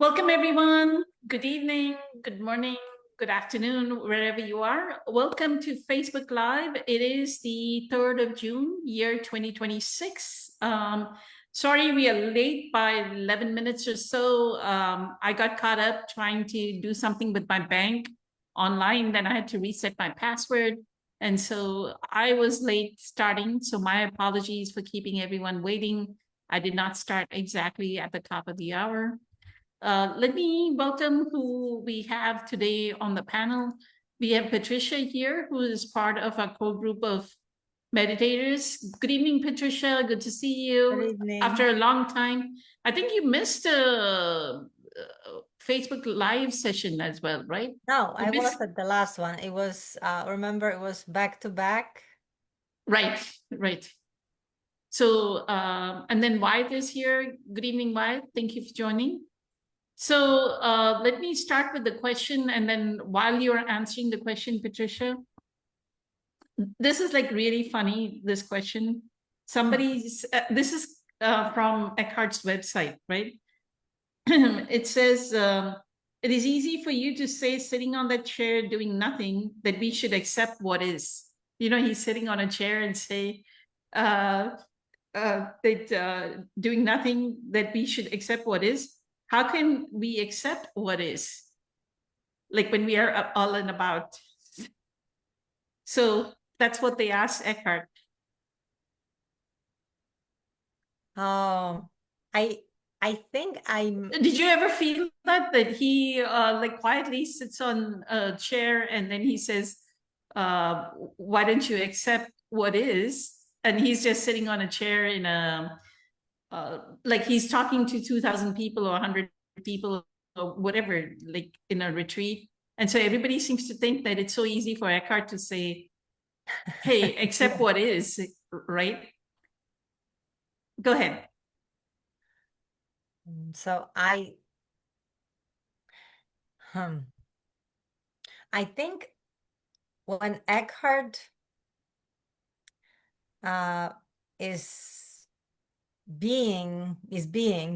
Welcome, everyone. Good evening, good morning, good afternoon, wherever you are. Welcome to Facebook Live. It is the 3rd of June, year 2026. Sorry, we are late by 11 minutes or so. I got caught up trying to do something with my bank online, then I had to reset my password. And so I was late starting. So my apologies for keeping everyone waiting. I did not start exactly at the top of the hour. Let me welcome who we have today on the panel. We have Patricia here, who is part of our core group of meditators. Good evening, Patricia. Good to see you. Good evening. After a long time. I think you missed a Facebook Live session as well, right? No, You I was missed- at the last one. It was, remember, it was back to back. Right, right. So, and then Wyatt is here. Good evening, Wyatt. Thank you for joining. So let me start with the question, and then while you're answering the question, Patricia, this is like really funny, this question. This is from Eckhart's website, right? It says, it is easy for you to say sitting on that chair doing nothing, that we should accept what is. You know, he's sitting on a chair and say, uh, that doing nothing, that we should accept what is. How can we accept what is? Like when we are all and about. So that's what they asked Eckhart. Oh, I think I'm, Did you ever feel that he like quietly sits on a chair and then he says, why don't you accept what is? And he's just sitting on a chair in a like he's talking to 2,000 people or 100 people or whatever, like in a retreat. And so everybody seems to think that it's so easy for Eckhart to say, hey, accept yeah. what is, right? Go ahead. So hmm, I think when Eckhart uh, is being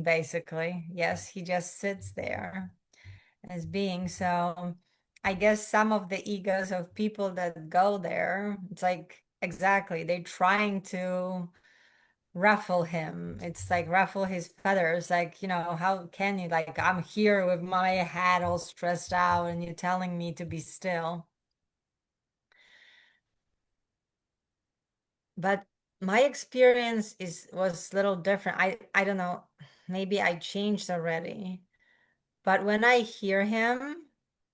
basically, yes, he just sits there as being. So I guess some of the egos of people that go there, it's like exactly they're trying to ruffle him. It's like ruffle his feathers. Like, how can you, like, I'm here with my head all stressed out and you're telling me to be still. But my experience was a little different. I don't know, maybe I changed already. But when I hear him,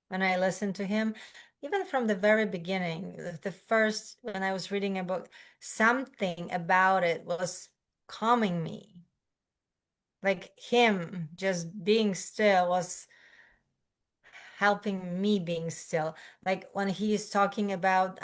when I listen to him, even from the very beginning, the first, when I was reading a book, something about it was calming me. Like him just being still was helping me being still. Like when he is talking about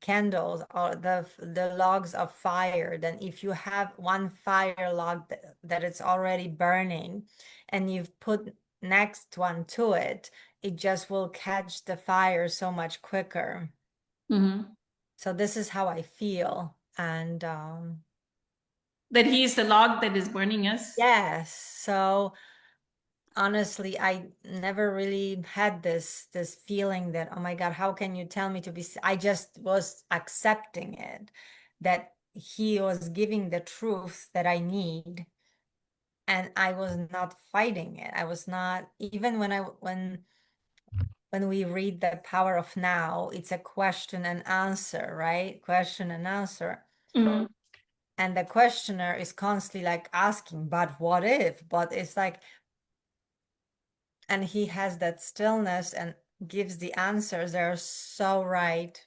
candles or the logs of fire, then if you have one fire log that it's already burning and you've put next one to it, it just will catch the fire so much quicker. Mm-hmm. So this is how I feel. And That he's the log that is burning us. yes, so honestly, I never really had this feeling that, oh my God, how can you tell me to be? I just was accepting it, that he was giving the truth that I need, and I was not fighting it. I was not, even when we read The Power of Now, it's a question and answer, right? Question and answer. Mm-hmm. And the questioner is constantly like asking, but what if? But it's like, and he has that stillness and gives the answers. They're so right,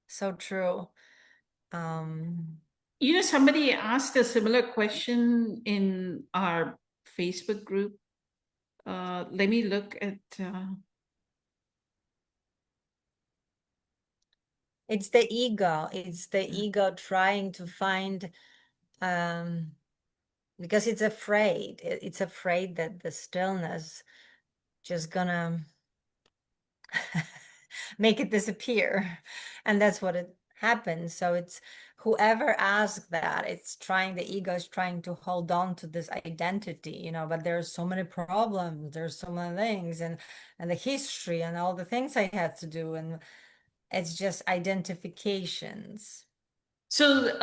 so true. You know, somebody asked a similar question in our Facebook group. Let me look at. It's the ego. It's the ego trying to find, um, because it's afraid. It's afraid that the stillness just gonna make it disappear, and that's what it. happens. So it's whoever asks that, it's trying, the ego is trying to hold on to this identity, you know, but there's so many problems, there's so many things, and the history and all the things I had to do, and it's just identifications. So,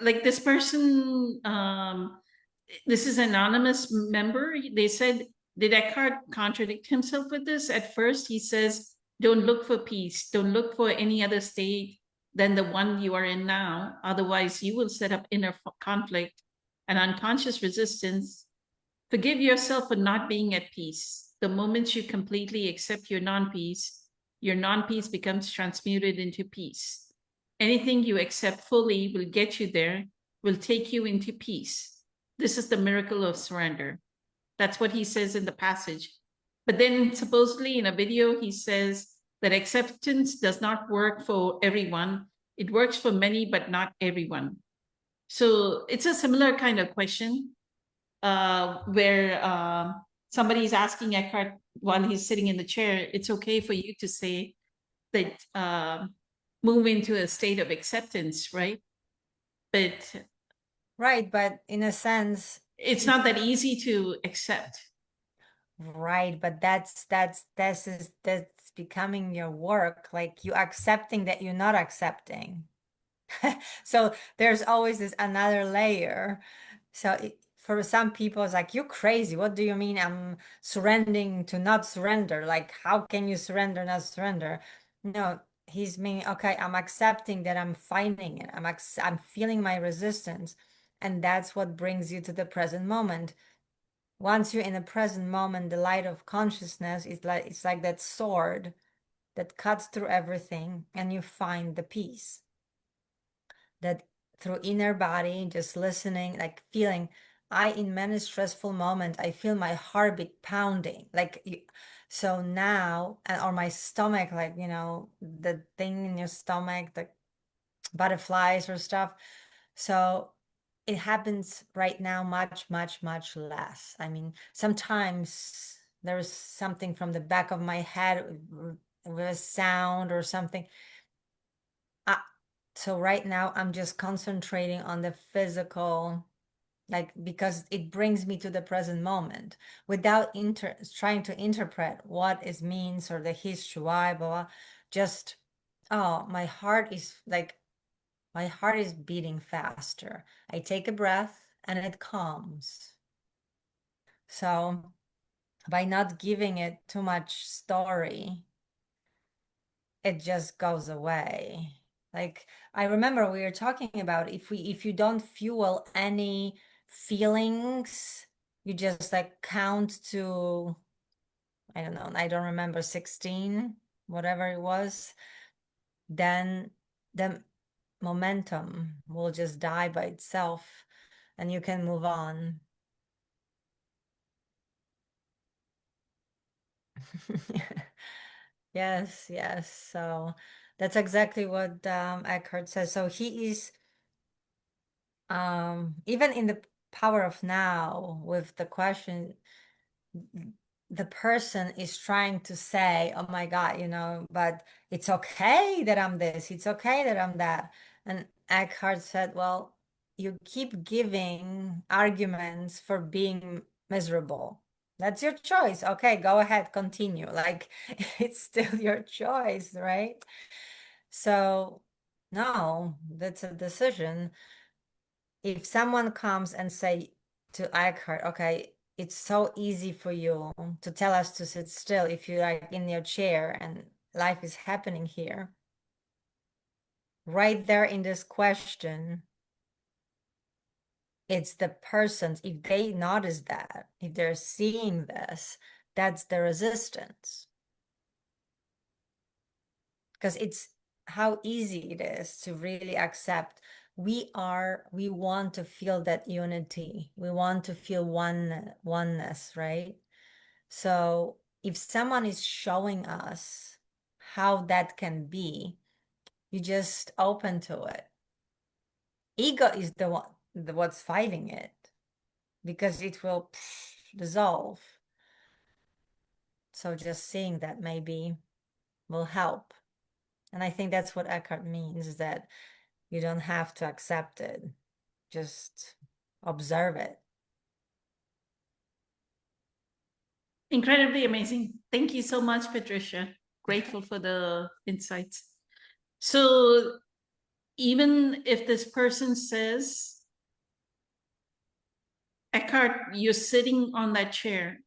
like this person, this is an anonymous member. They said, did Eckhart contradict himself with this? At first, he says, don't look for peace. Don't look for any other state than the one you are in now. Otherwise, you will set up inner conflict and unconscious resistance. Forgive yourself for not being at peace. The moment you completely accept your non-peace becomes transmuted into peace. Anything you accept fully will get you there, will take you into peace. This is the miracle of surrender. That's what he says in the passage. But then, supposedly, in a video, he says that acceptance does not work for everyone. It works for many, but not everyone. So it's a similar kind of question where somebody is asking Eckhart while he's sitting in the chair, it's okay for you to say that move into a state of acceptance, right? But Right, but in a sense, it's not that easy to accept. right, but that's becoming your work, like you accepting that you're not accepting. So there's always this another layer. So for some people, it's like, you're crazy. What do you mean I'm surrendering to not surrender? Like, how can you surrender, not surrender? No, he's meaning, okay, I'm accepting that I'm fighting it. I'm feeling my resistance. And that's what brings you to the present moment. Once you're in the present moment, the light of consciousness is like, it's like that sword that cuts through everything, and you find the peace that through inner body, just listening, like feeling. I, in many stressful moments, I feel my heartbeat pounding, like so now, or my stomach, like, you know, the thing in your stomach, the butterflies or stuff. So it happens right now much, much, much less. I mean, sometimes there's something from the back of my head with a sound or something. So right now I'm just concentrating on the physical, like, because it brings me to the present moment without trying to interpret what it means or the history, why, blah, blah. Just, oh, my heart is beating faster. I take a breath and it calms. So by not giving it too much story, it just goes away. Like, I remember we were talking about, if you don't fuel any feelings, you just like count to, I don't know, I don't remember, 16, whatever it was, then the momentum will just die by itself and you can move on. Yes, yes. So that's exactly what Eckhart says. So he is, even in the power of now, with the question, the person is trying to say, oh my God, you know, but it's okay that I'm this, it's okay that I'm that. And Eckhart said, well, you keep giving arguments for being miserable. That's your choice. Okay, go ahead, continue. Like, it's still your choice, right? So, no, that's a decision. If someone comes and say to Eckhart, okay, it's so easy for you to tell us to sit still if you're like in your chair and life is happening here. Right there in this question, it's the persons, if they notice that, if they're seeing this, that's the resistance. Because it's how easy it is to really accept we want to feel that unity, we want to feel oneness, right? So if someone is showing us how that can be, you just open to it. Ego is the one what's fighting it, because it will dissolve. So just seeing that maybe will help. And I think that's what Eckhart means, is that you don't have to accept it. Just observe it. Incredibly amazing. Thank you so much, Patricia. Grateful for the insights. So even if this person says, Eckhart, you're sitting on that chair,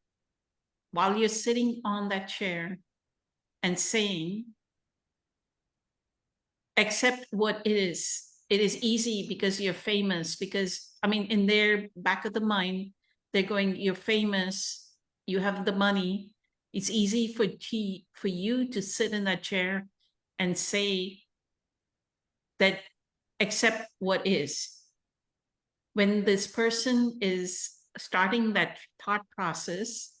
while you're sitting on that chair and saying, accept what it is. It is easy because you're famous, because, I mean, in their back of the mind, they're going, you're famous, you have the money. It's easy for you to sit in that chair and say that accept what is. When this person is starting that thought process,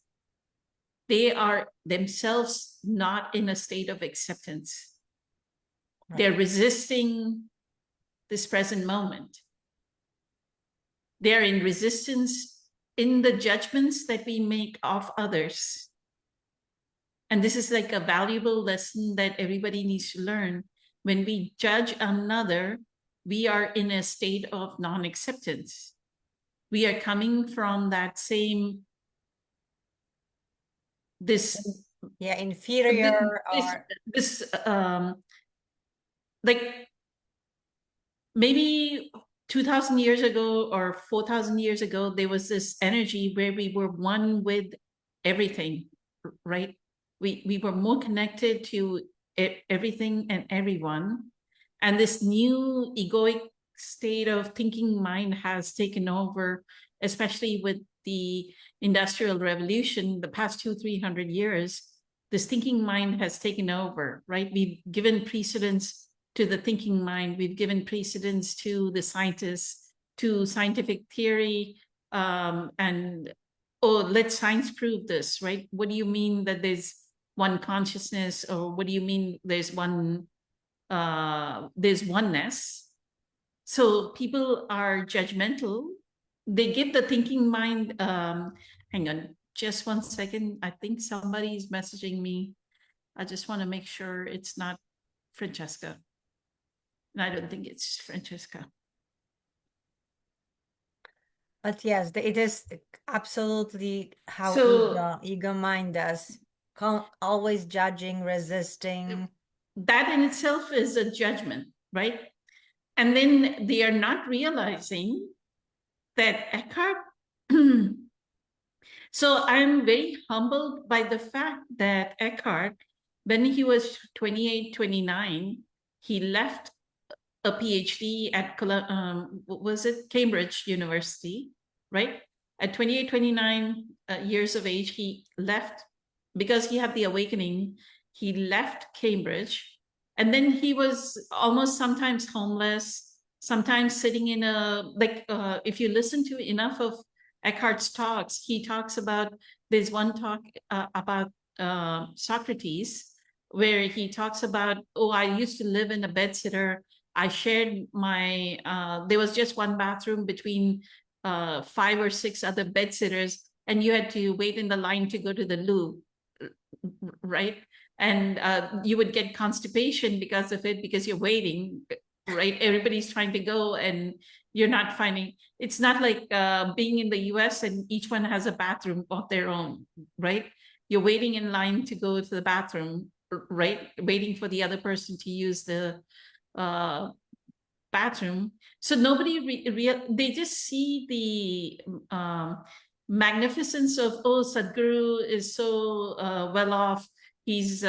they are themselves not in a state of acceptance. Right. They're resisting this present moment. They're in resistance in the judgments that we make of others. And this is like a valuable lesson that everybody needs to learn. When we judge another, we are in a state of non-acceptance. We are coming from that same, this, Yeah, inferior or this like maybe 2,000 years ago or 4,000 years ago, there was this energy where we were one with everything, right? We were more connected to everything and everyone. And this new egoic state of thinking mind has taken over, especially with the Industrial Revolution, the past 200-300 years. This thinking mind has taken over, right? We've given precedence to the thinking mind. We've given precedence to the scientists, to scientific theory, and oh, let science prove this, right? What do you mean that there's one consciousness, or what do you mean there's oneness? So people are judgmental. They give the thinking mind, hang on just 1 second. I think somebody's messaging me. I just want to make sure it's not Francesca. And I don't think it's Francesca. But yes, it is absolutely how So ego mind does. Always judging, resisting. that in itself is a judgment, right? And then they are not realizing that Eckhart. So I'm very humbled by the fact that Eckhart, when he was 28, 29, he left a PhD at was it Cambridge University, right? At 28, 29 years of age, he left because he had the awakening. He left Cambridge, and then he was almost sometimes homeless, sometimes sitting in a, like, if you listen to enough of Eckhart's talks, he talks about, there's one talk about Socrates, where he talks about, oh, I used to live in a bedsitter. I shared my, there was just one bathroom between 5 or 6 other bed sitters, and you had to wait in the line to go to the loo, right? And you would get constipation because of it, because you're waiting, right? Everybody's trying to go and you're not finding, it's not like being in the US and each one has a bathroom of their own, right? You're waiting in line to go to the bathroom, right? Waiting for the other person to use the bathroom. So nobody they just see the magnificence of, oh, Sadhguru is so well off. He's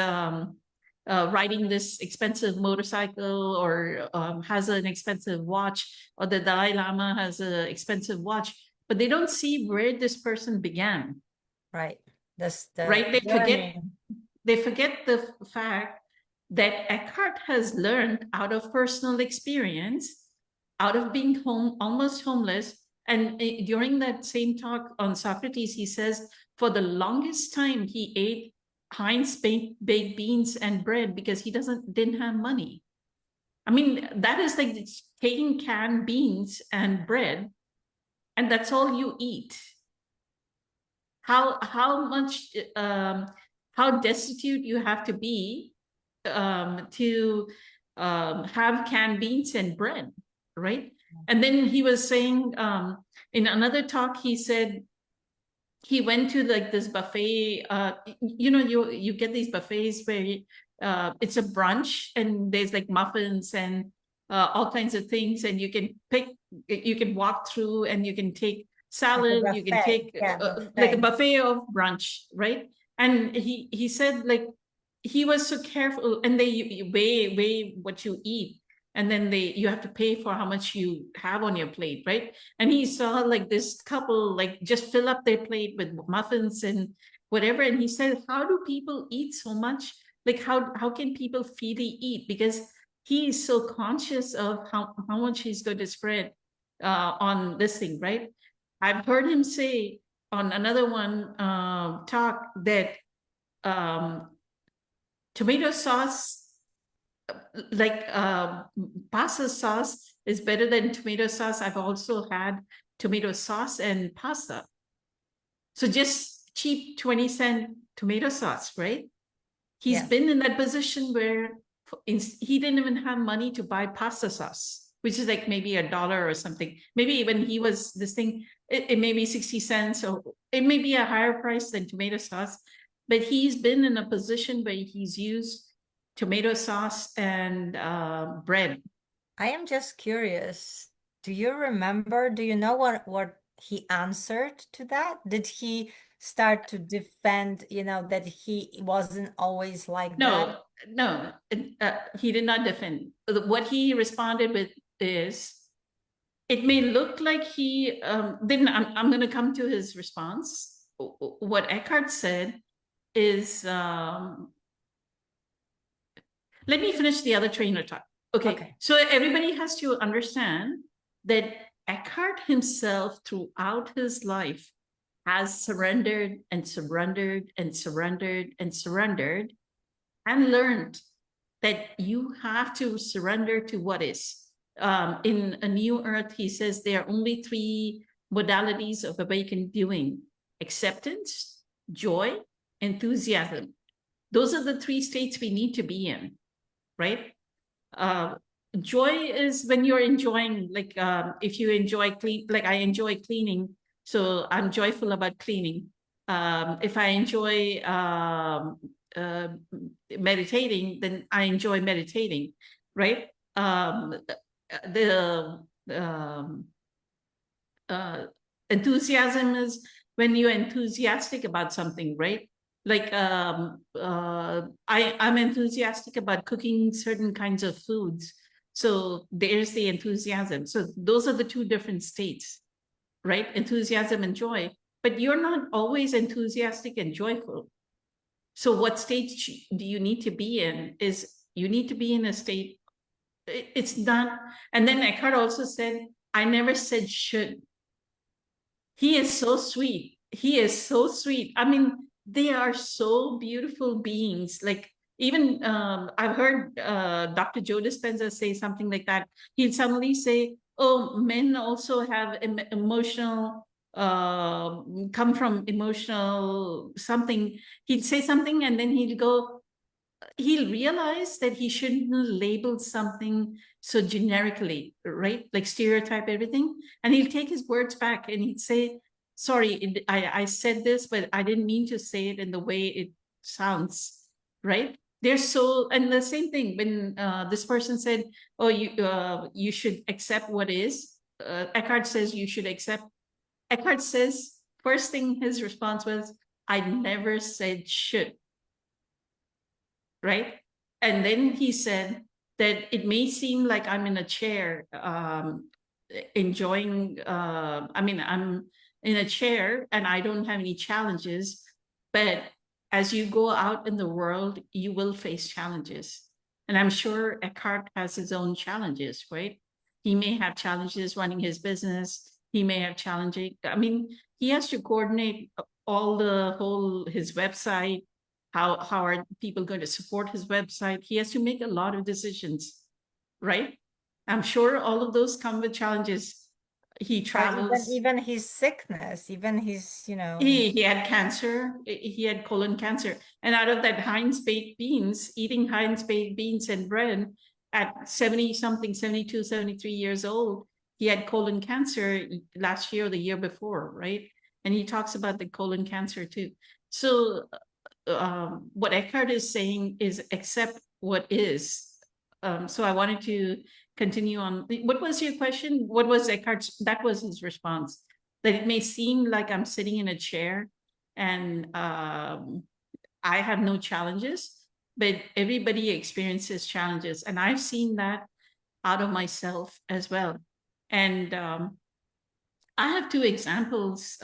riding this expensive motorcycle, or has an expensive watch, or the Dalai Lama has an expensive watch, but they don't see where this person began. Right. That's the right. journey. They forget the fact that Eckhart has learned out of personal experience, out of being almost homeless. And during that same talk on Socrates, he says, for the longest time, he ate Heinz baked beans and bread because he didn't have money. I mean, that is like taking canned beans and bread, and that's all you eat. How much, how destitute you have to be to have canned beans and bread, right? And then he was saying in another talk, he said he went to like this buffet. You know, you get these buffets where it's a brunch and there's like muffins and all kinds of things, and you can pick, you can walk through and you can take salad, you can buffet. take Yeah, like a buffet. buffet of brunch, right? And he said like he was so careful, and they weigh what you eat, and then you have to pay for how much you have on your plate, right? And he saw like this couple like just fill up their plate with muffins and whatever, and he said, how do people eat so much? Like how can people freely eat? Because he is so conscious of how much he's going to spread on this thing, right? I've heard him say on another one talk that tomato sauce, like pasta sauce, is better than tomato sauce. I've also had tomato sauce and pasta. So just cheap 20-cent tomato sauce, right? He's been in that position where he didn't even have money to buy pasta sauce, which is like maybe $1 or something. Maybe when he was this thing, it may be 60 cents, or it may be a higher price than tomato sauce. But he's been in a position where he's used tomato sauce and bread. I am just curious. Do you remember? Do you know what he answered to that? Did he start to defend, that he wasn't always like that? No, he did not defend. What he responded with is, it may look like he, then I'm going to come to his response. What Eckhart said is, let me finish the other train of thought. Okay. So everybody has to understand that Eckhart himself throughout his life has surrendered and surrendered and surrendered and surrendered, and learned that you have to surrender to what is. In A New Earth, he says there are only 3 modalities of awakened doing: acceptance, joy, enthusiasm. Those are the 3 states we need to be in, right? Joy is when you're enjoying, like if you enjoy like I enjoy cleaning, so I'm joyful about cleaning. If I enjoy meditating, then I enjoy meditating, right? The enthusiasm is when you're enthusiastic about something, right? Like I'm enthusiastic about cooking certain kinds of foods, so there's the enthusiasm. So those are the 2 different states, right? Enthusiasm and joy. But you're not always enthusiastic and joyful. So what state do you need to be in? Is you need to be in a state, it's not. And then Eckhart also said, I never said should. He is so sweet. He is so sweet. I mean, they are so beautiful beings. Like even I've heard Dr. Joe Dispenza say something like that. He'll suddenly say, oh, men also have emotional, come from emotional something. He'd say something and then he'll realize that he shouldn't label something so generically, right? Like stereotype everything. And he'll take his words back and he'd say, sorry, I said this, but I didn't mean to say it in the way it sounds, right? They're so, and the same thing when this person said, oh, you should accept what is. Eckhart says you should accept. Eckhart says, first thing his response was, I never said should. Right? And then he said that it may seem like I'm in a chair, enjoying, I mean, I'm in a chair and I don't have any challenges, but as you go out in the world, you will face challenges. And I'm sure Eckhart has his own challenges, right? He may have challenges running his business. He may have challenging, I mean, he has to coordinate his website. How are people going to support his website? He has to make a lot of decisions, right? I'm sure all of those come with challenges. he Or travels. even his sickness, even his, you know. He had cancer. He had colon cancer. And out of that Heinz baked beans, eating Heinz baked beans and bread at 70 something, 72, 73 years old, he had colon cancer last year or the year before, right? And he talks about the colon cancer too. So what Eckhart is saying is accept what is. So I wanted to continue on. What was your question? What was Eckhart's? That was his response. That it may seem like I'm sitting in a chair and I have no challenges, but everybody experiences challenges. And I've seen that out of myself as well. And I have two examples.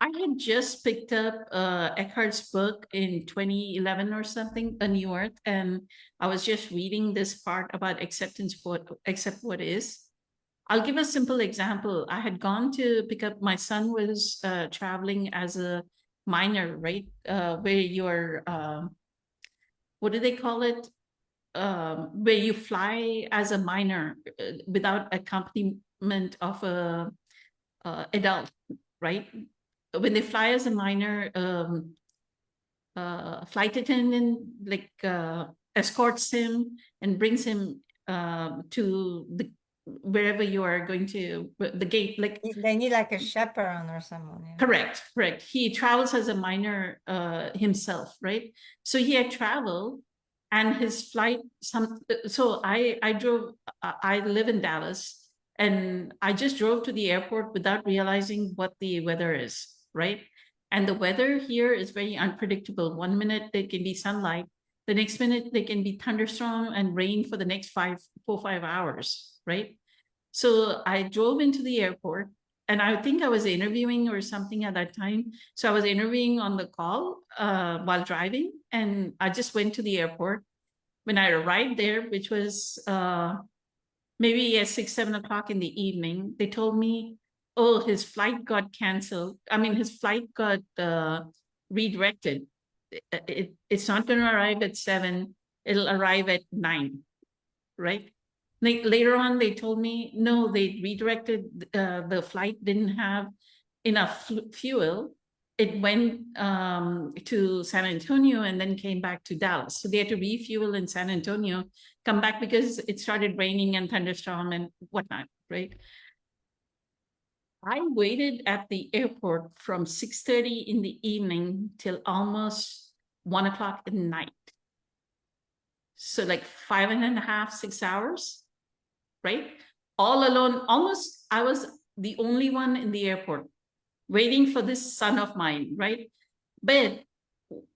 I had just picked up Eckhart's book in 2011 or something, A New Earth, and I was just reading this part about acceptance, accept what is. I'll give a simple example. I had gone to pick up, my son was traveling as a minor, right? Where you're, what do they call it? Where you fly as a minor without accompaniment of a adult, right? When they fly as a minor, flight attendant like escorts him and brings him to the wherever you are going to the gate. Like They need like a chaperone or someone. You know? correct. He travels as a minor himself, right? So he had traveled, and his flight. So I drove. I live in Dallas, and I just drove to the airport without realizing what the weather is, right? And the weather here is very unpredictable. 1 minute there can be sunlight, the next minute there can be thunderstorm and rain for the next 5 hours, right? So I drove into the airport, and I think I was interviewing or something at that time. So I was interviewing on the call while driving, and I just went to the airport. When I arrived there, which was maybe at 6, 7 o'clock in the evening, they told me, oh, his flight got canceled. I mean, his flight got redirected. It's not going to arrive at 7. It'll arrive at 9, right? Later on, they told me, no, they redirected, the flight didn't have enough fuel. It went to San Antonio and then came back to Dallas. So they had to refuel in San Antonio, come back because it started raining and thunderstorm and whatnot, right? I waited at the airport from 6:30 in the evening till almost 1 o'clock at night. So like 5.5, 6 hours, right? All alone, almost, I was the only one in the airport waiting for this son of mine, right? But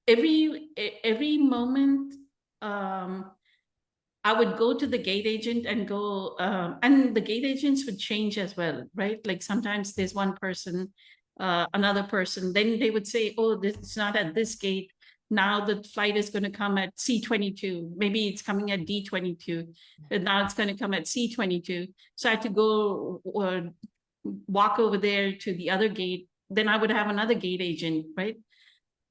every moment, I would go to the gate agent and go, and the gate agents would change as well, right? Like sometimes there's one person, another person, then they would say, oh, this is not at this gate. Now the flight is going to come at C22. Maybe it's coming at D22. And now it's going to come at C22. So I had to go walk over there to the other gate. Then I would have another gate agent, right?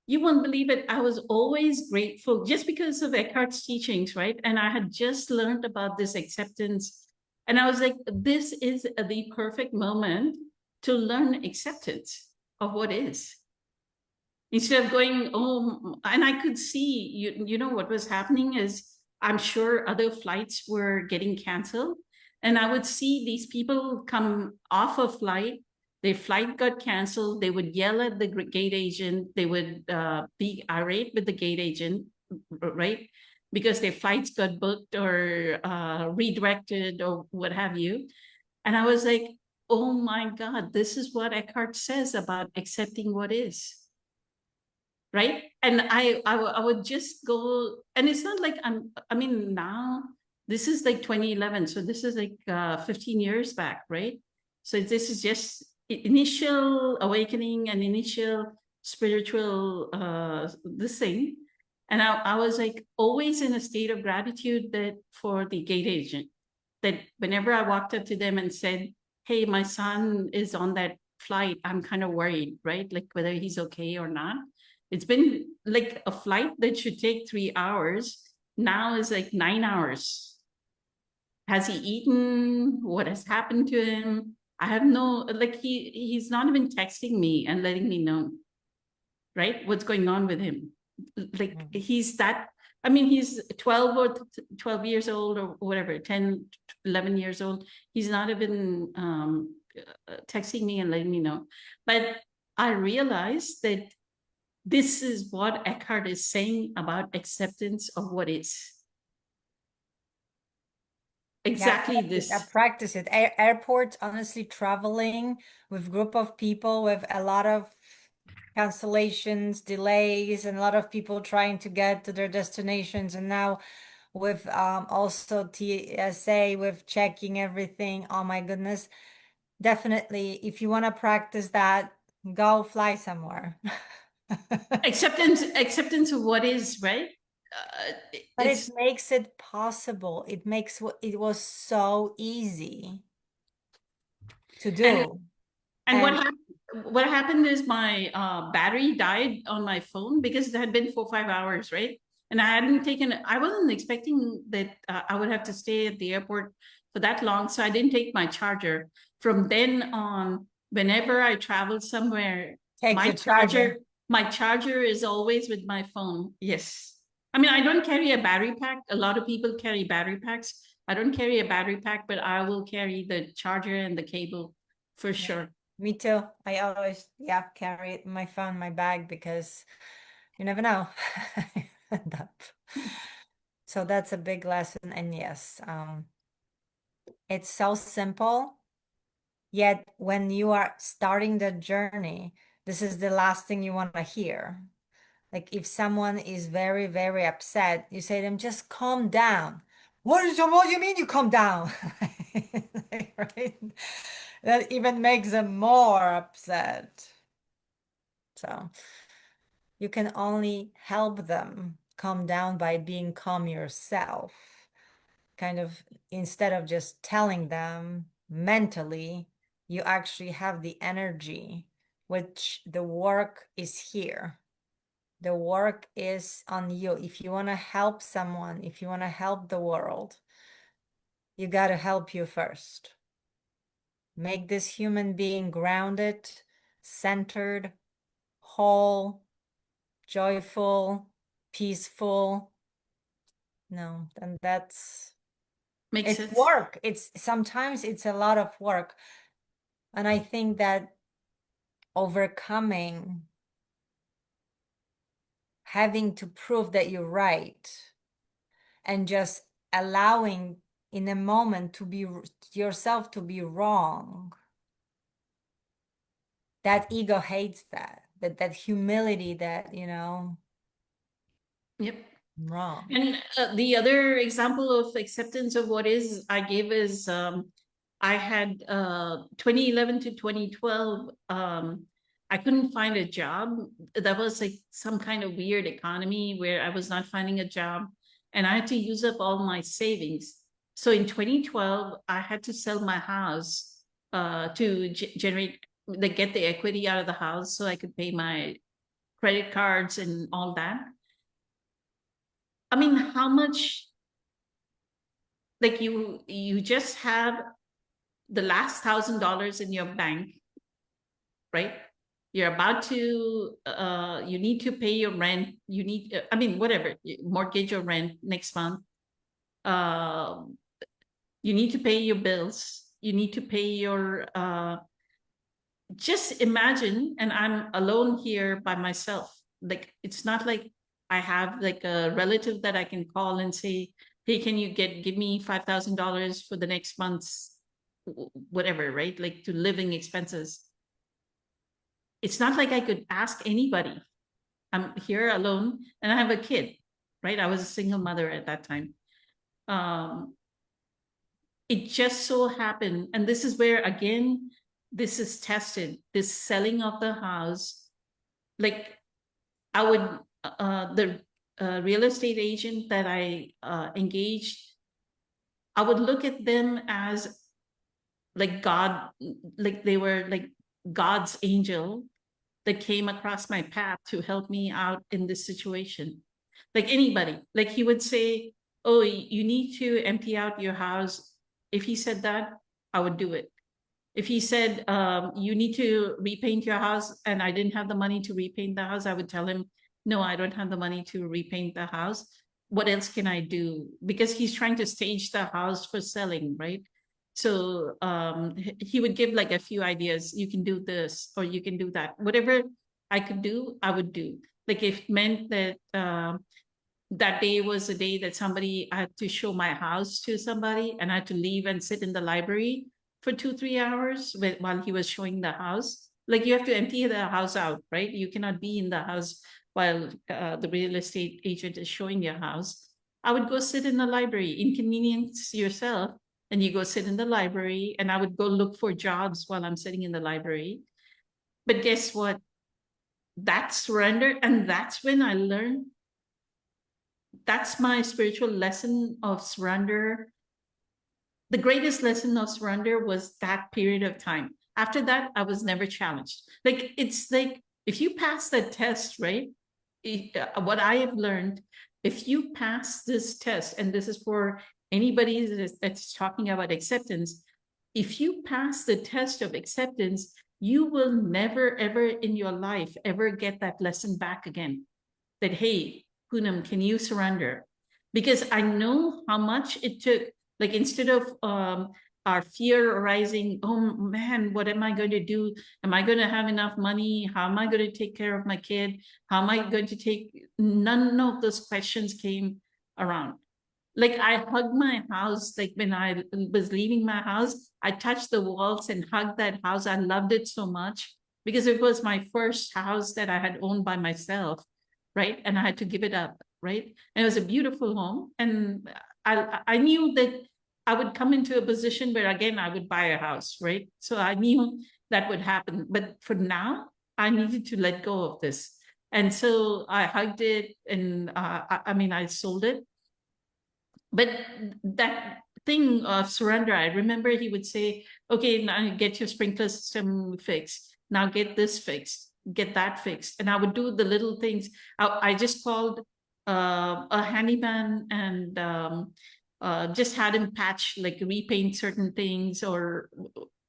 You won't believe it. I was always grateful just because of Eckhart's teachings, right? And I had just learned about this acceptance. And I was like, this is the perfect moment to learn acceptance of what is. Instead of going, oh, and I could see, you know, what was happening is I'm sure other flights were getting canceled. And I would see these people come off a flight, their flight got canceled, they would yell at the gate agent, they would be irate with the gate agent, right? Because their flights got booked or redirected or what have you. And I was like, oh my God, this is what Eckhart says about accepting what is. Right. And I would just go, and it's not like I mean, now this is like 2011. So this is like 15 years back, right? So this is just initial awakening and initial spiritual this thing. And I was like always in a state of gratitude that for the gate agent, that whenever I walked up to them and said, hey, my son is on that flight, I'm kind of worried, right? Like whether he's okay or not. It's been like a flight that should take 3 hours now is like 9 hours. has he eaten? What has happened to him? I have no, like, he's not even texting me and letting me know, right, what's going on with him. Like, he's that, I mean, he's 12 or 12 years old or whatever, 10, 11 years old. He's not even texting me and letting me know. But I realized that this is what Eckhart is saying about acceptance of what is. Exactly this. I practice it. Airports, honestly, traveling with group of people with a lot of cancellations, delays, and a lot of people trying to get to their destinations. And now with also TSA, with checking everything. Oh my goodness. Definitely, if you want to practice that, go fly somewhere. Acceptance of what is, right? But It's it makes it possible. It makes it was so easy to do. and And what happened is my battery died on my phone because it had been 4 or 5 hours, right? And I wasn't expecting that I would have to stay at the airport for that long, so I didn't take my charger. From then on, whenever I travel somewhere, take my your charger. my charger is always with my phone. Yes. I mean, I don't carry a battery pack. A lot of people carry battery packs. I don't carry a battery pack, but I will carry the charger and the cable for sure. Me too. I always, yeah, carry it in my phone, my bag, because you never know. End up. So that's a big lesson. And yes, it's so simple. Yet when you are starting the journey, this is the last thing you want to hear. Like if someone is very, very upset, you say to them, just calm down. What do you mean you calm down? Right? That even makes them more upset. So you can only help them calm down by being calm yourself. Kind of instead of just telling them mentally, you actually have the energy, which the work is here. The work is on you. If you want to help someone, if you want to help the world, you got to help you first. Make this human being grounded, centered, whole, joyful, peaceful. No, and that's Makes it's sense. work. It's sometimes it's a lot of work. And I think that overcoming having to prove that you're right and just allowing in a moment to be yourself to be wrong, that ego hates that humility that Yep. wrong. And the other example of acceptance of what is I gave is I had 2011 to 2012. I couldn't find a job. That was like some kind of weird economy where I was not finding a job, and I had to use up all my savings. So in 2012, I had to sell my house to generate, like, get the equity out of the house so I could pay my credit cards and all that. I mean, how much, like, you just have the last $1,000 in your bank, right? You're about to you need to pay your rent. You need, I mean, whatever, mortgage or rent next month. You need to pay your bills. You need to pay your just imagine, and I'm alone here by myself. Like, it's not like I have like a relative that I can call and say, hey, can you give me $5,000 for the next month's whatever, right? Like, to living expenses. It's not like I could ask anybody. I'm here alone and I have a kid, right? I was a single mother at that time. It just so happened, and this is where again this is tested, this selling of the house. Like, I would the real estate agent that I engaged, I would look at them as like God, like they were like God's angel that came across my path to help me out in this situation. Like anybody, like he would say, oh, you need to empty out your house If he said that, I would do it. If he said, you need to repaint your house, and I didn't have the money to repaint the house, I would tell him, no, I don't have the money to repaint the house. What else can I do? Because he's trying to stage the house for selling, right? So he would give like a few ideas. You can do this, or you can do that. Whatever I could do, I would do. Like if it meant that that day was a day that somebody I had to show my house to somebody, and I had to leave and sit in the library for 2-3 hours while he was showing the house. Like you have to empty the house out, right? You cannot be in the house while the real estate agent is showing your house. I would go sit in the library, inconvenience yourself, and you go sit in the library, and I would go look for jobs while I'm sitting in the library. But guess what? That's surrender. And that's when I learned, that's my spiritual lesson of surrender. The greatest lesson of surrender was that period of time. After that, I was never challenged. Like, it's like, if you pass that test, right? What I have learned, if you pass this test, and this is for anybody that's talking about acceptance, if you pass the test of acceptance, you will never, ever in your life, ever get that lesson back again. That, hey, Poonam, can you surrender? Because I know how much it took. Like, instead of our fear arising, oh man, what am I going to do? Am I going to have enough money? How am I going to take care of my kid? How am I going to take? None of those questions came around. Like, I hugged my house. Like, when I was leaving my house, I touched the walls and hugged that house. I loved it so much because it was my first house that I had owned by myself, right? And I had to give it up, right? And it was a beautiful home. And I knew that I would come into a position where, again, I would buy a house, right? So I knew that would happen. But for now, I needed to let go of this. And so I hugged it, and I mean, I sold it. But that thing of surrender, I remember he would say, okay, now get your sprinkler system fixed. Now get this fixed, get that fixed. And I would do the little things. I just called a handyman and just had him patch, like repaint certain things or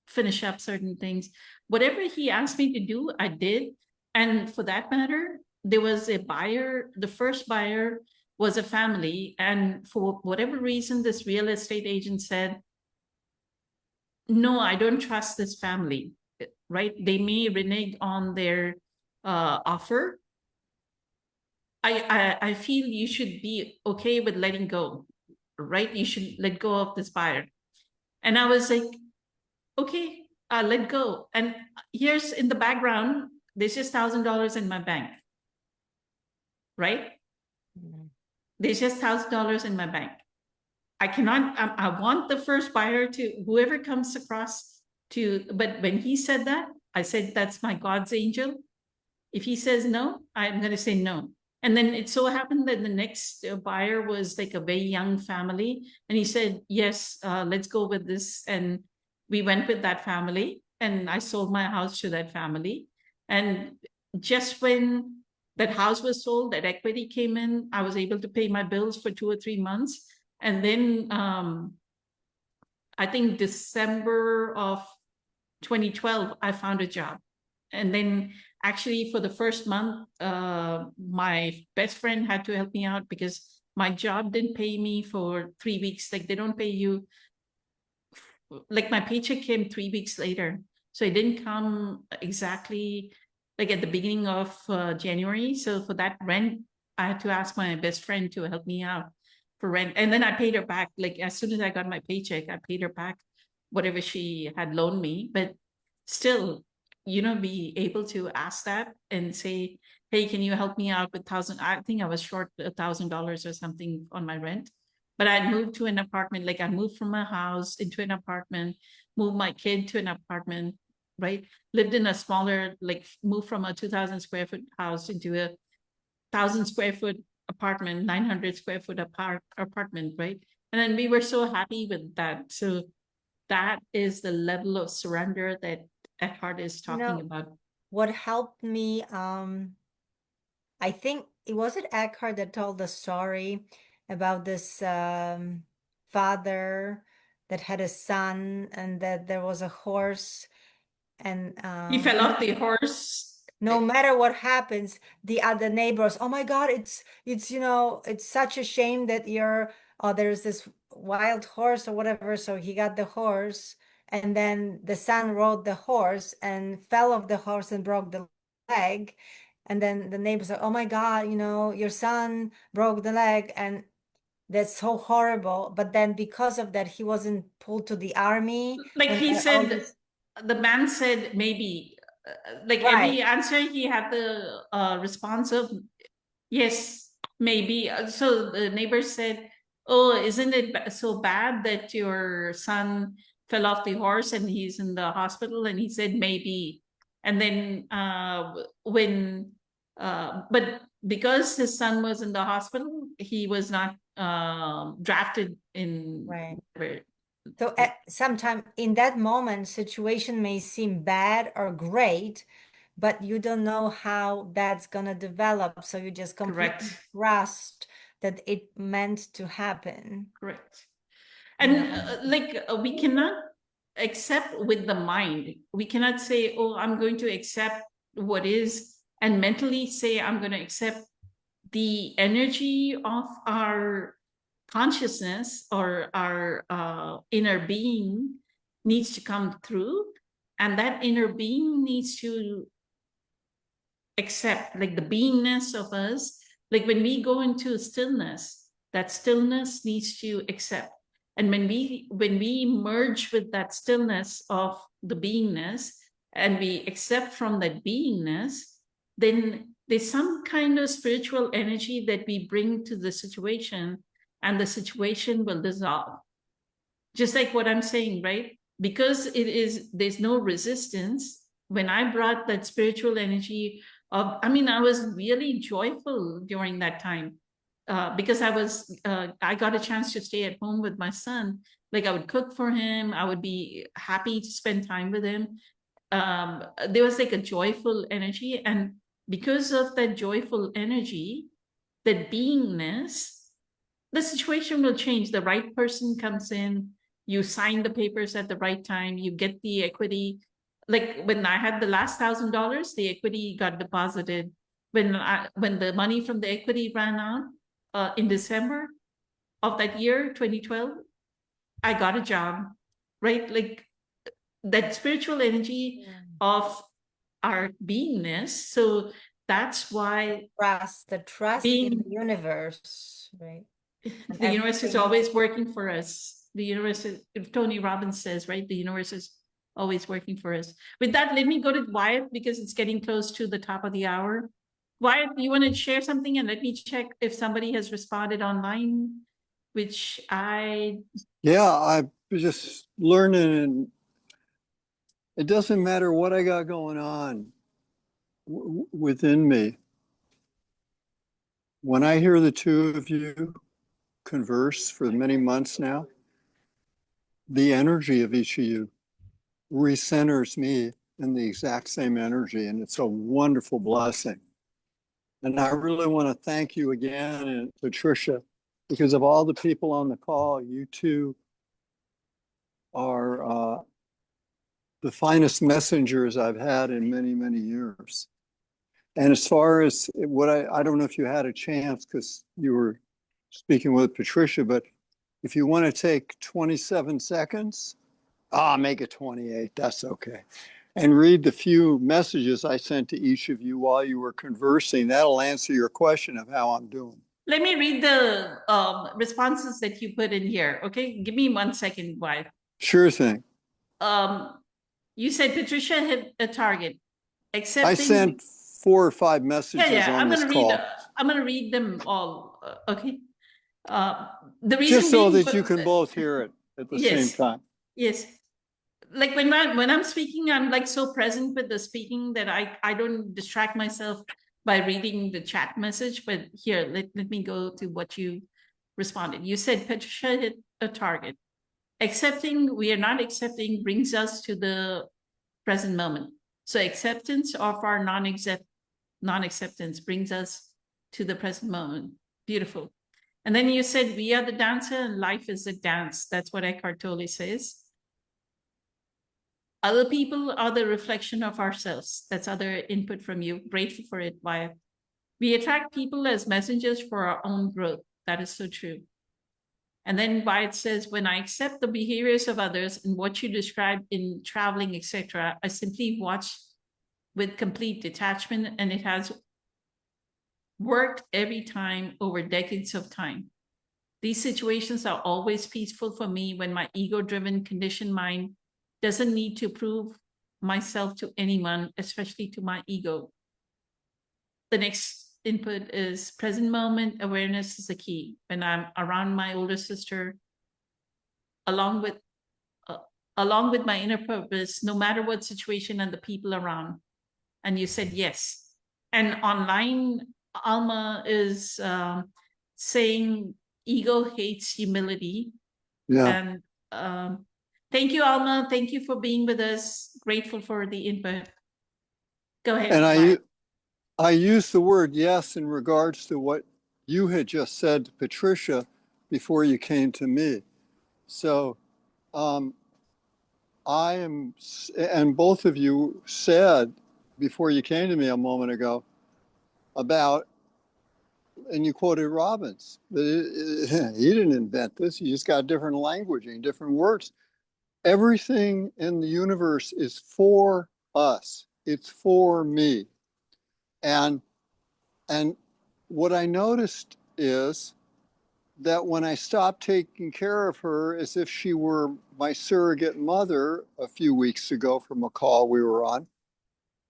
finish up certain things. Whatever he asked me to do, I did. And for that matter, there was a buyer, the first buyer was a family. And for whatever reason, this real estate agent said, no, I don't trust this family, right? They may renege on their offer. I feel you should be okay with letting go, right? You should let go of this buyer. And I was like, okay, let go. And here's in the background, there's just $1,000 in my bank, right? There's just $1,000 in my bank. I cannot, I want the first buyer to, whoever comes across to, but when he said that, I said, that's my God's angel. If he says no, I'm going to say no. And then it so happened that the next buyer was like a very young family. And he said, yes, let's go with this. And we went with that family, and I sold my house to that family. And just when that house was sold, that equity came in, I was able to pay my bills for 2 or 3 months. And then I think December of 2012, I found a job. And then actually for the first month, my best friend had to help me out because my job didn't pay me for 3 weeks. Like, they don't pay you, like my paycheck came 3 weeks later. So it didn't come exactly like at the beginning of January. So for that rent, I had to ask my best friend to help me out for rent. And then I paid her back. Like, as soon as I got my paycheck, I paid her back whatever she had loaned me. But still, be able to ask that and say, hey, can you help me out with I think I was short $1,000 or something on my rent. But I'd moved to an apartment. Like, I moved from a house into an apartment, moved my kid to an apartment, right? Lived in a smaller, like, moved from a 2,000 square foot house into a 1,000 square foot apartment, 900 square foot apartment, right? And then we were so happy with that. So that is the level of surrender that Eckhart is talking about. What helped me, I think it wasn't Eckhart that told the story about this father that had a son, and that there was a horse, and He fell off the horse. no matter what happens, the other neighbors, oh my God, it's it's such a shame that there's this wild horse or whatever. So he got the horse, and then the son rode the horse and fell off the horse and broke the leg. And then the neighbors are, oh my God, your son broke the leg, and that's so horrible. But then because of that, he wasn't pulled to the army. Like when he all said, this- the man said maybe. Like Right. every answer, he had the response of yes, maybe. So the neighbor said, "Oh, isn't it so bad that your son fell off the horse and he's in the hospital?" And he said, "Maybe." And then but because his son was in the hospital, he was not drafted in. Right. whatever. So at sometime in that moment, situation may seem bad or great, but you don't know how that's gonna develop. So you just completely Correct. trust that it meant to happen. Correct. And Yeah. we cannot accept with the mind. We cannot say, oh, I'm going to accept what is, and mentally say, I'm going to accept the energy of our consciousness or our inner being needs to come through. And that inner being needs to accept, like the beingness of us. Like when we go into stillness, that stillness needs to accept. And when we merge with that stillness of the beingness and we accept from that beingness, then there's some kind of spiritual energy that we bring to the situation, and the situation will dissolve. Just like what I'm saying, right? Because there's no resistance. When I brought that spiritual energy of, I mean, I was really joyful during that time. Because I got a chance to stay at home with my son. Like I would cook for him. I would be happy to spend time with him. There was like a joyful energy. And because of that joyful energy, that beingness, the situation will change. The right person comes in, you sign the papers at the right time, you get the equity. Like when I had the last $1,000, the equity got deposited. When the money from the equity ran out in December of that year, 2012, I got a job, right? Like that spiritual energy of our beingness. So that's why The trust in the universe, right? And the universe is everything. always working for us. The universe is, if Tony Robbins says, right, the universe is always working for us. With that, let me go to Wyatt because it's getting close to the top of the hour. Wyatt, you want to share something, and let me check if somebody has responded online, which Yeah, I'm just learning, and it doesn't matter what I got going on within me. When I hear the two of you converse for many months now, the energy of each of you recenters me in the exact same energy, and it's a wonderful blessing. And I really want to thank you again, and Patricia, because of all the people on the call, you two are the finest messengers I've had in many, many years. And as far as what I don't know if you had a chance because you were speaking with Patricia, but if you want to take 27 seconds, make it 28, that's okay. And read the few messages I sent to each of you while you were conversing. That'll answer your question of how I'm doing. let me read the responses that you put in here. Okay, give me 1 second, Wyatt. Sure thing. You said Patricia hit a target. I sent 4 or 5 messages on this call. I'm gonna read them all. Okay. The reason just so being, that you can both hear it at the yes, same time. Yes. Like when I'm speaking, I'm like so present with the speaking that I don't distract myself by reading the chat message. But here, let me go to what you responded. You said Patricia hit a target. Accepting we are not accepting brings us to the present moment. So acceptance of our non-acceptance brings us to the present moment. Beautiful. And then you said, we are the dancer and life is a dance. That's what Eckhart Tolle says. Other people are the reflection of ourselves. That's other input from you. Grateful for it, Wyatt. We attract people as messengers for our own growth. That is so true. And then Wyatt says, when I accept the behaviors of others and what you described in traveling, etc., I simply watch with complete detachment, and it has worked every time over decades of time. These situations are always peaceful for me when my ego-driven conditioned mind doesn't need to prove myself to anyone, especially to my ego. The next input is present moment awareness is the key. When I'm around my older sister, along with my inner purpose, no matter what situation and the people around. And you said yes. And online, Alma is saying ego hates humility. Yeah. And thank you, Alma. Thank you for being with us. Grateful for the input. Go ahead. And Wyatt. I use the word yes in regards to what you had just said to Patricia before you came to me. So I am, and both of you said before you came to me a moment ago about, and you quoted Robbins, but he didn't invent this. He just got different languaging, different words. Everything in the universe is for us. It's for me. And what I noticed is that when I stopped taking care of her as if she were my surrogate mother a few weeks ago from a call we were on,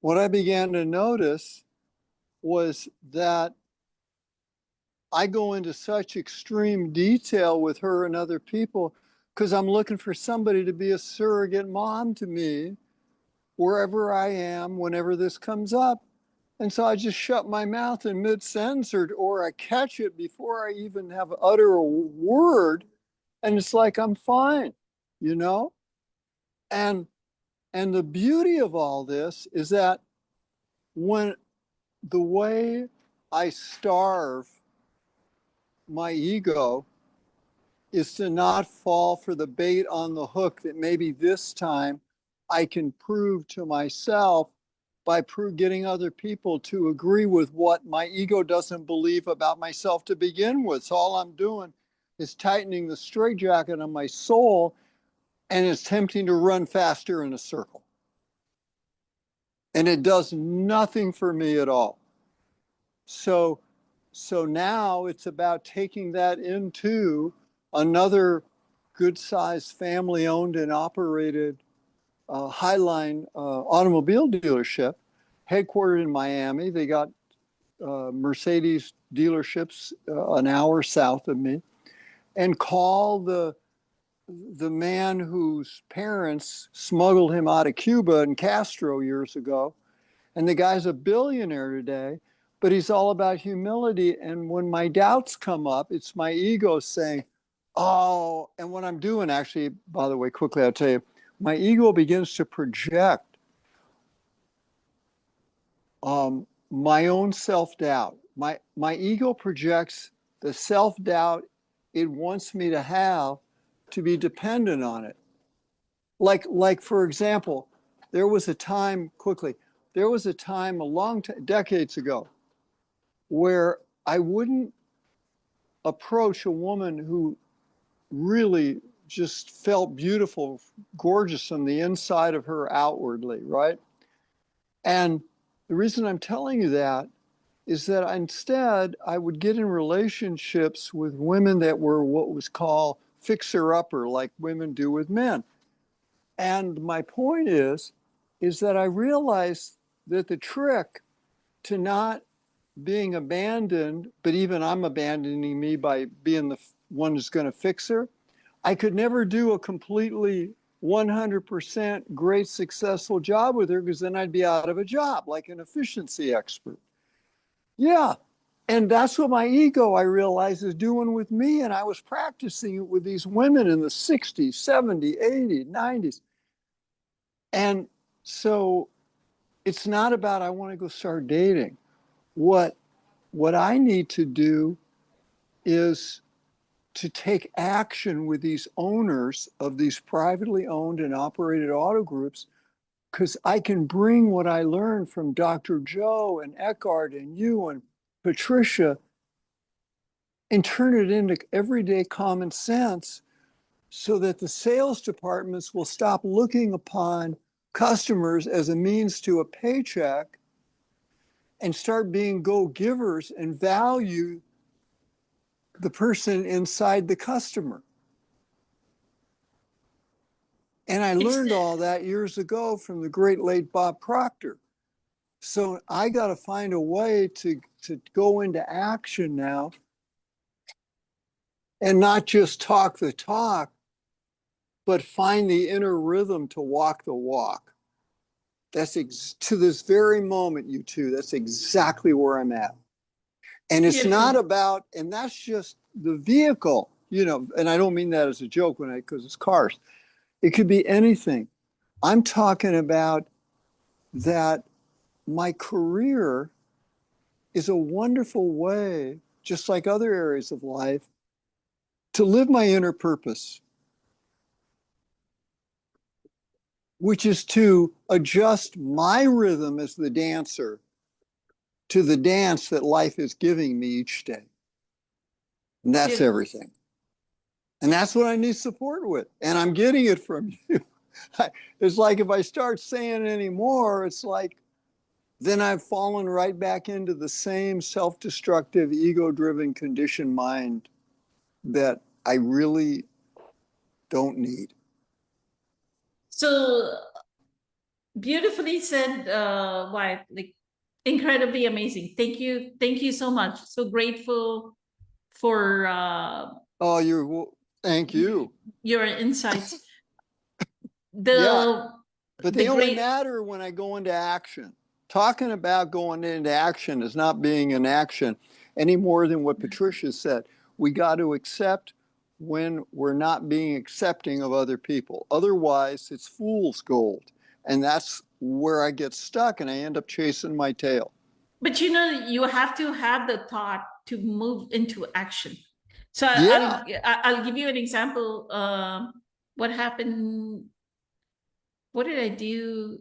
what I began to notice was that I go into such extreme detail with her and other people because I'm looking for somebody to be a surrogate mom to me wherever I am, whenever this comes up. And so I just shut my mouth in mid-sentence or I catch it before I even have utter a word. And it's like, I'm fine, you know? And the beauty of all this is that when the way I starve my ego is to not fall for the bait on the hook that maybe this time I can prove to myself by getting other people to agree with what my ego doesn't believe about myself to begin with. So all I'm doing is tightening the straitjacket on my soul, and it's tempting to run faster in a circle. And it does nothing for me at all. So now it's about taking that into another good-sized family-owned and operated Highline automobile dealership, headquartered in Miami. They got Mercedes dealerships an hour south of me, and call the man whose parents smuggled him out of Cuba and Castro years ago. And the guy's a billionaire today, but he's all about humility. And when my doubts come up, it's my ego saying, oh, and what I'm doing actually, by the way, quickly, I'll tell you, my ego begins to project my own self-doubt. My ego projects the self-doubt it wants me to have to be dependent on it. Like for example, there was a time a long time, decades ago, where I wouldn't approach a woman who really just felt beautiful, gorgeous on the inside of her outwardly, right? And the reason I'm telling you that is that instead I would get in relationships with women that were what was called fixer-upper, like women do with men. And my point is that I realized that the trick to not being abandoned, but even I'm abandoning me by being the one who's going to fix her, I could never do a completely 100% great successful job with her because then I'd be out of a job like an efficiency expert. Yeah. And that's what my ego, I realized, is doing with me. And I was practicing it with these women in the 60s, 70s, 80s, 90s. And so it's not about I want to go start dating. What I need to do is to take action with these owners of these privately owned and operated auto groups, because I can bring what I learned from Dr. Joe and Eckhart and you and Patricia and turn it into everyday common sense so that the sales departments will stop looking upon customers as a means to a paycheck and start being go-givers and value the person inside the customer. And I learned all that years ago from the great late Bob Proctor. So I got to find a way to go into action now and not just talk the talk, but find the inner rhythm to walk the walk. That's to this very moment, you two, that's exactly where I'm at. And it's not about, and that's just the vehicle, you know, and I don't mean that as a joke because it's cars. It could be anything. I'm talking about that my career is a wonderful way, just like other areas of life, to live my inner purpose, which is to adjust my rhythm as the dancer to the dance that life is giving me each day. And that's everything. And that's what I need support with. And I'm getting it from you. It's like if I start saying any more, it's like, then I've fallen right back into the same self-destructive, ego-driven conditioned mind that I really don't need. So beautifully said, Wyatt, like incredibly amazing. Thank you so much. So grateful for thank you. Your insights. But they only matter when I go into action. Talking about going into action is not being in action any more than what Patricia said. We got to accept when we're not being accepting of other people. Otherwise, it's fool's gold. And that's where I get stuck and I end up chasing my tail. But you know, you have to have the thought to move into action. So I'll give you an example. What happened? What did I do?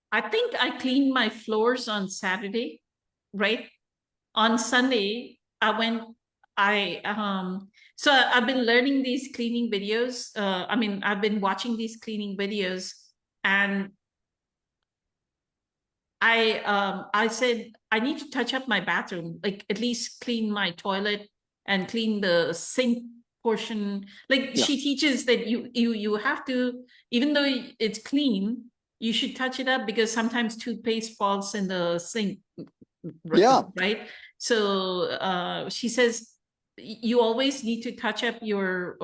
I think I cleaned my floors on Saturday, right? On Sunday, so I've been learning these cleaning videos. I've been watching these cleaning videos, and I said, I need to touch up my bathroom, like at least clean my toilet and clean the sink portion. She teaches that you have to, even though it's clean, you should touch it up because sometimes toothpaste falls in the sink. Right. So she says you always need to touch up your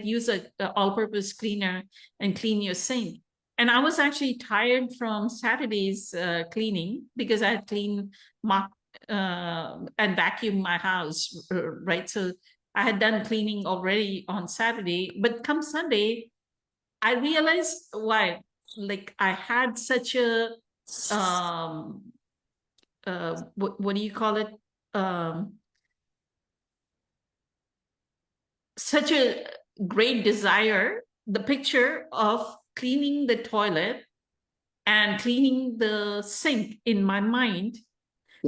use a all-purpose cleaner and clean your sink. And I was actually tired from Saturday's cleaning because I had cleaned, mop, and vacuumed my house, right? So I had done cleaning already on Saturday, but come Sunday, I realized why. Like I had such a what do you call it? Such a great desire, the picture of cleaning the toilet and cleaning the sink in my mind.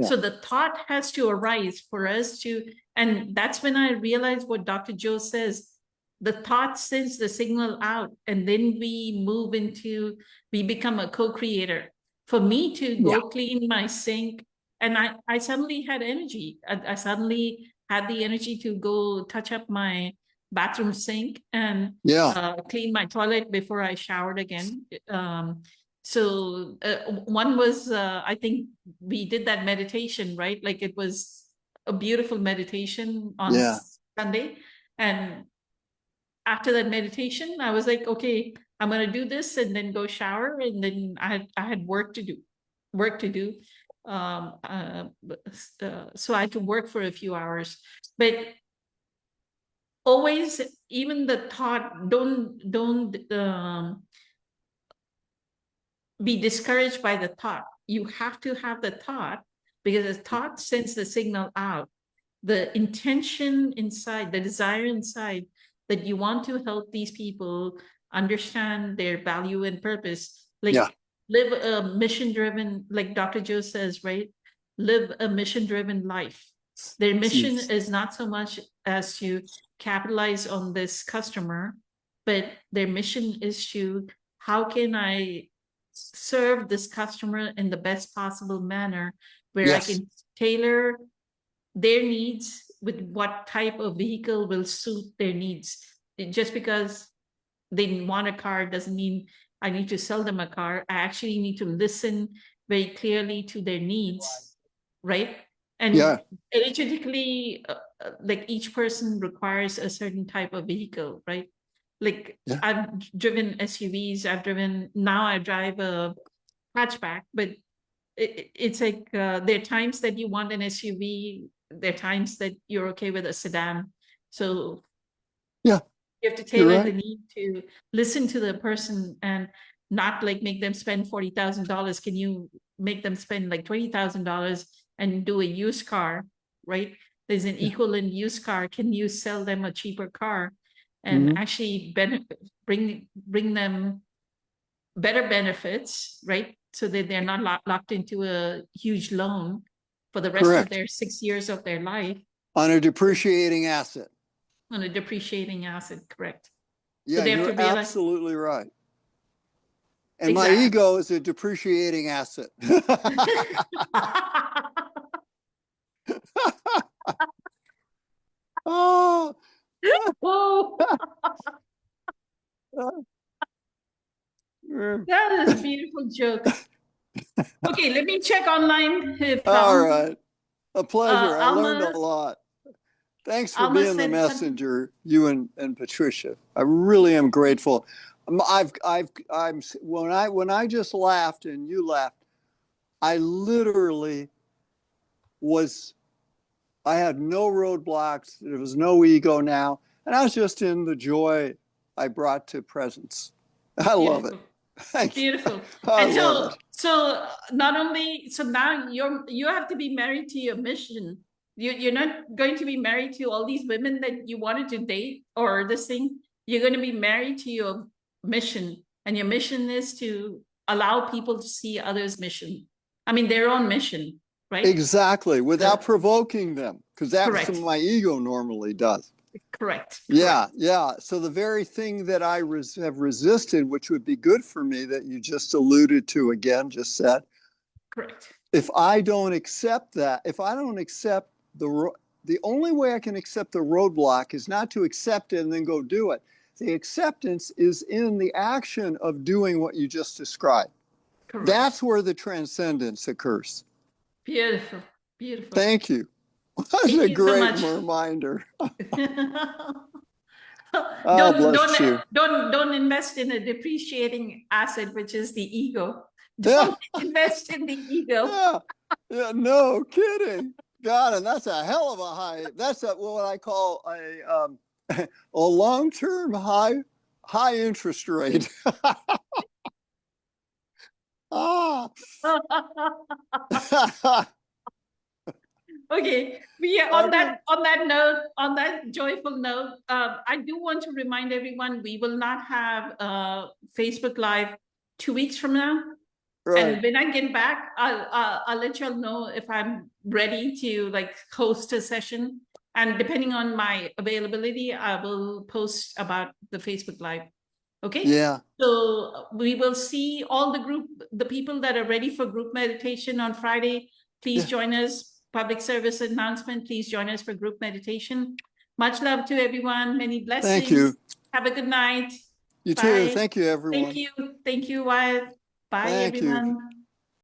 So the thought has to arise for us to, and that's when I realized what Dr. Joe says, the thought sends the signal out and then we become a co-creator. For me to go clean my sink, and I suddenly had energy. I suddenly had the energy to go touch up my bathroom sink and clean my toilet before I showered again. So one was, I think we did that meditation, right? Like it was a beautiful meditation on Sunday. And after that meditation, I was like, okay, I'm going to do this and then go shower. And then I had work to do. So I had to work for a few hours, but always, even the thought, don't be discouraged by the thought. you have to have the thought, because the thought sends the signal out. The intention inside, the desire inside, that you want to help these people understand their value and purpose. Like, Yeah. live a mission-driven, like Dr. Joe says, right? Live a mission-driven life. Their mission Yes. is not so much as to capitalize on this customer, but their mission is to, how can I serve this customer in the best possible manner, where I Yes. can tailor their needs with what type of vehicle will suit their needs. Just because they want a car doesn't mean I need to sell them a car. I actually need to listen very clearly to their needs, right? And Yeah. energetically, like each person requires a certain type of vehicle, right? Like, Yeah. I've driven SUVs, now I drive a hatchback, but it's like, there are times that you want an SUV, there are times that you're okay with a sedan. So Yeah, you have to you're tailor the right. need to listen to the person and not like make them spend $40,000. Can you make them spend like $20,000 and do a used car, right? There's an Yeah. equivalent used car. Can you sell them a cheaper car and Mhm. actually bring them better benefits, right? So that they're not locked into a huge loan for the rest of Correct. their 6 years of their life On a depreciating asset. on a depreciating asset, correct? Yeah, they have you're to realize- absolutely right. And my Exactly. ego is a depreciating asset. Oh, Whoa, mm. that is a beautiful joke. Okay, let me check online if All right. A pleasure. I learned Alma- a lot. Thanks for Alma being the said messenger, you and Patricia. I really am grateful. When I just laughed and you laughed, I literally I had no roadblocks. There was no ego now. And I was just in the joy I brought to presence. I love it. beautiful. Thank you. Beautiful. I And love it. so not only, so now you have to be married to your mission. You're not going to be married to all these women that you wanted to date or this thing. You're going to be married to your mission, and your mission is to allow people to see others' mission. I mean, their own mission, right? Exactly. Without Yeah. provoking them, because that's Correct. what my ego normally does. Correct. Yeah, yeah. So the very thing that I have resisted, which would be good for me, that you just alluded to again, just said, Correct. if I don't accept that, if I don't accept the only way I can accept the roadblock is not to accept it and then go do it. The acceptance is in the action of doing what you just described. Correct. That's where the transcendence occurs. Beautiful. Beautiful. Thank you. That's Thank a you so great much. reminder. don't bless you. don't invest in a depreciating asset, which is the ego. Yeah. Don't invest in the ego. Yeah, yeah, no kidding. God, and that's a hell of a high. That's what I call a long-term high interest rate. Ah. Okay, on that joyful note, I do want to remind everyone we will not have Facebook Live 2 weeks from now. Right. And when I get back, I'll let y'all know if I'm ready to like host a session. And depending on my availability, I will post about the Facebook Live. Okay. Yeah. So we will see all the people that are ready for group meditation on Friday. Please join us. Public service announcement. Please join us for group meditation. Much love to everyone. Many blessings. Thank you. Have a good night. You Bye. too. Thank you, everyone. Thank you. Thank you, Wyatt. Bye, Thank you. everyone.